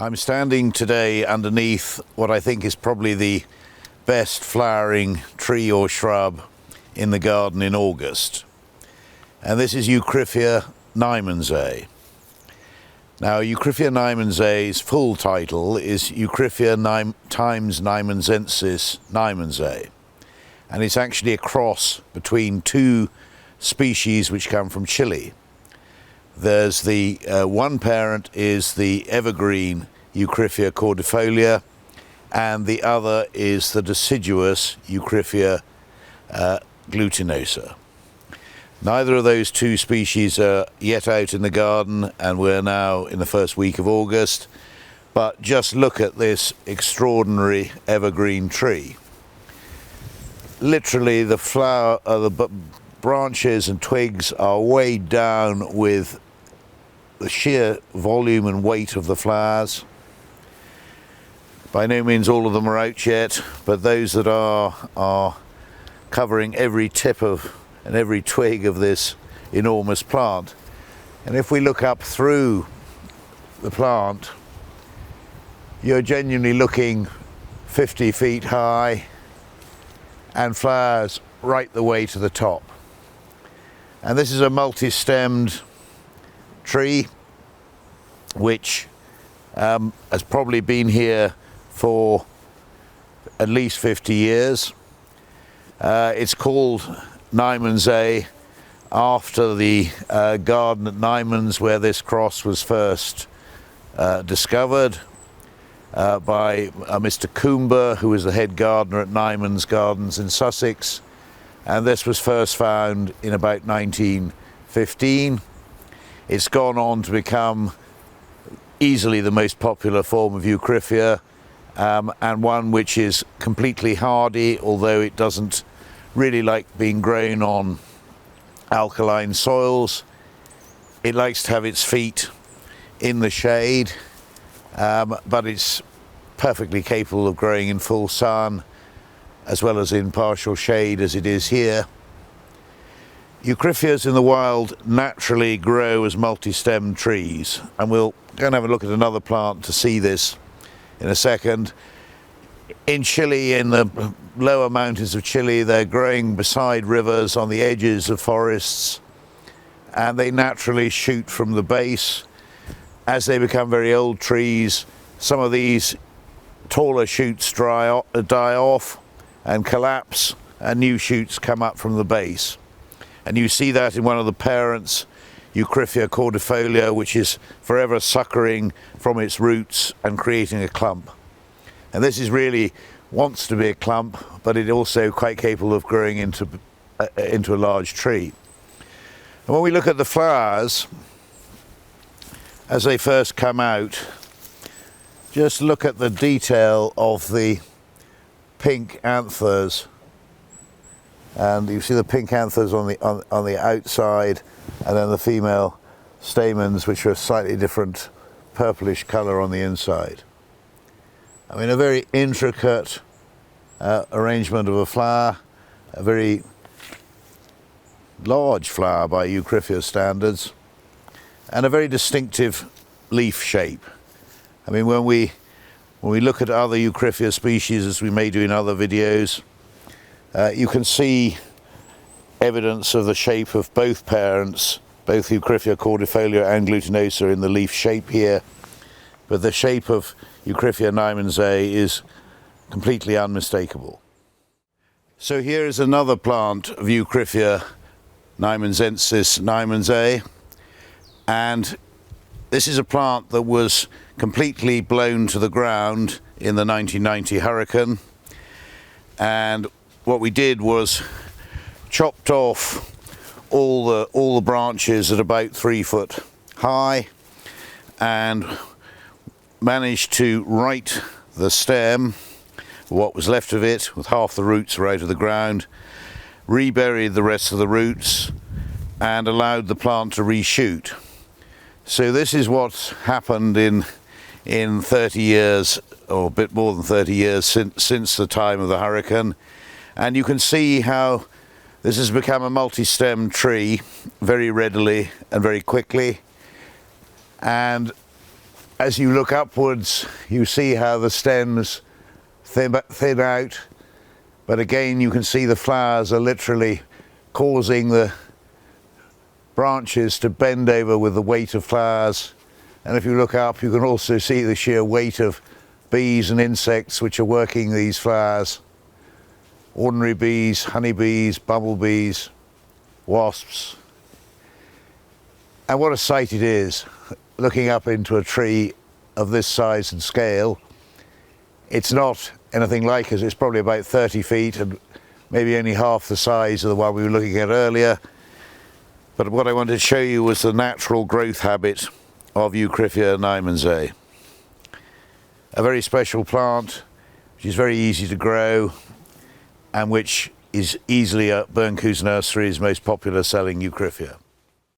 I'm standing today underneath what I think is probably the best flowering tree or shrub in the garden in August. And this is Eucryphia Nymansay. Now, Eucryphia Nymansay's full title is Eucryphia times nymansensis Nymansay. And it's actually a cross between two species which come from Chile. There's the one parent is the evergreen Eucryphia cordifolia, and the other is the deciduous Eucryphia glutinosa. Neither of those two species are yet out in the garden, and we're now in the first week of August. But just look at this extraordinary evergreen tree. Literally, the flower, the branches and twigs are weighed down with the sheer volume and weight of the flowers. By no means all of them are out yet, but those that are covering every tip of and every twig of this enormous plant. And if we look up through the plant, you're genuinely looking 50 feet high and flowers right the way to the top. And this is a multi-stemmed tree which has probably been here for at least 50 years. It's called Nymansay after the garden at Nymans where this cross was first discovered by Mr. Coomber, who was the head gardener at Nymans Gardens in Sussex, and this was first found in about 1915. It's gone on to become easily the most popular form of Eucryphia, and one which is completely hardy, although it doesn't really like being grown on alkaline soils. It likes to have its feet in the shade, but it's perfectly capable of growing in full sun as well as in partial shade as it is here. Eucryphias in the wild naturally grow as multi-stemmed trees, and we'll go and have a look at another plant to see this in a second. In Chile, in the lower mountains of Chile, they're growing beside rivers on the edges of forests, and they naturally shoot from the base. As they become very old trees, some of these taller shoots die off and collapse, and new shoots come up from the base. And you see that in one of the parents, Eucryphia cordifolia, which is forever suckering from its roots and creating a clump. And this is really wants to be a clump, but it also quite capable of growing into a large tree. And when we look at the flowers, as they first come out, just look at the detail of the pink anthers. And you see the pink anthers on the outside, and then the female stamens, which are a slightly different purplish colour on the inside. I mean, a very intricate arrangement of a flower, a very large flower by Eucryphia standards, and a very distinctive leaf shape. I mean, when we look at other Eucryphia species, as we may do in other videos, you can see evidence of the shape of both parents, both Eucryphia cordifolia and glutinosa, in the leaf shape here, but the shape of Eucryphia Nymansay is completely unmistakable. So here is another plant of Eucryphia nymansensis Nymansay, and this is a plant that was completely blown to the ground in the 1990 hurricane, and what we did was chopped off all the branches at about 3 foot high, and managed to right the stem, what was left of it, with half the roots were out of the ground, reburied the rest of the roots, and allowed the plant to reshoot. So this is what's happened in 30 years, or a bit more than 30 years since the time of the hurricane. And you can see how this has become a multi-stemmed tree very readily and very quickly. And as you look upwards, you see how the stems thin out, but again you can see the flowers are literally causing the branches to bend over with the weight of flowers. And if you look up, you can also see the sheer weight of bees and insects which are working these flowers. Ordinary bees, honeybees, bumblebees, wasps. And what a sight it is, looking up into a tree of this size and scale. It's not anything like us, it's probably about 30 feet and maybe only half the size of the one we were looking at earlier. But what I wanted to show you was the natural growth habit of Eucryphia nymansay. A very special plant, which is very easy to grow and which is easily at Burncoos Nursery's most popular selling Eucryphia.